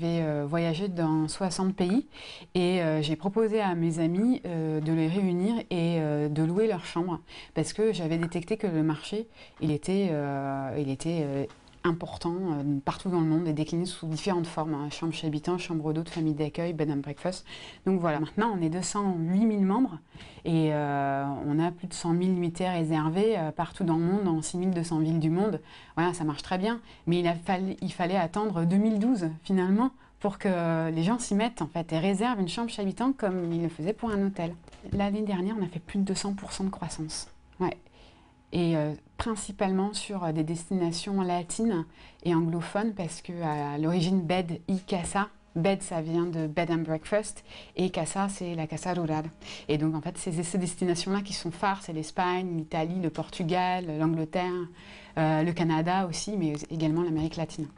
J'ai voyagé dans 60 pays et j'ai proposé à mes amis de les réunir et de louer leur chambre parce que j'avais détecté que le marché il était important partout dans le monde et décliné sous différentes formes, hein, chambre chez habitant, chambre d'hôte, famille d'accueil, bed and breakfast. Donc voilà, maintenant on est 208 000 membres et on a plus de 100 000 nuitées réservées partout dans le monde, dans 6200 villes du monde. Voilà, ça marche très bien, mais il fallait attendre 2012 finalement pour que les gens s'y mettent en fait et réservent une chambre chez habitant comme ils le faisaient pour un hôtel. L'année dernière, on a fait plus de 200% de croissance. Ouais. Et principalement sur des destinations latines et anglophones parce que à l'origine Bed y Casa, Bed ça vient de Bed and Breakfast et Casa c'est la Casa Rural. Et donc en fait c'est ces destinations-là qui sont phares, c'est l'Espagne, l'Italie, le Portugal, l'Angleterre, le Canada aussi, mais également l'Amérique latine.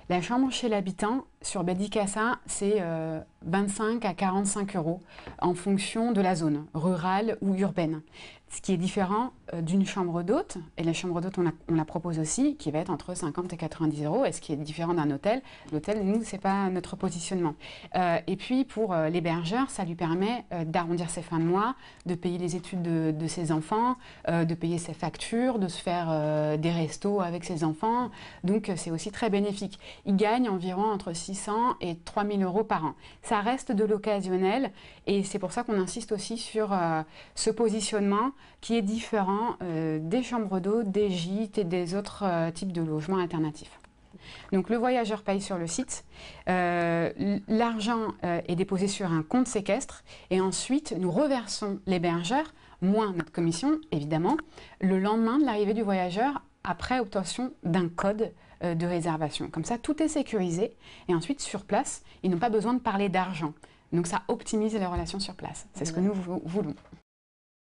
La chambre chez l'habitant sur Bed y Casa, c'est 25 à 45 € en fonction de la zone, rurale ou urbaine. Ce qui est différent d'une chambre d'hôte, et la chambre d'hôte on la propose aussi, qui va être entre 50 et 90 €, et ce qui est différent d'un hôtel. L'hôtel, nous, c'est pas notre positionnement. Et puis pour l'hébergeur, ça lui permet d'arrondir ses fins de mois, de payer les études de ses enfants, de payer ses factures, de se faire des restos avec ses enfants. Donc c'est aussi très bénéfique. Il gagne environ entre 600 et 3000 € par an. Ça reste de l'occasionnel et c'est pour ça qu'on insiste aussi sur ce positionnement qui est différent des chambres d'hôtes, des gîtes et des autres types de logements alternatifs. Donc le voyageur paye sur le site, l'argent est déposé sur un compte séquestre et ensuite nous reversons l'hébergeur, moins notre commission évidemment, le lendemain de l'arrivée du voyageur après obtention d'un code de réservation. Comme ça, tout est sécurisé et ensuite sur place, ils n'ont pas besoin de parler d'argent. Donc ça optimise les relations sur place. C'est ce que nous voulons.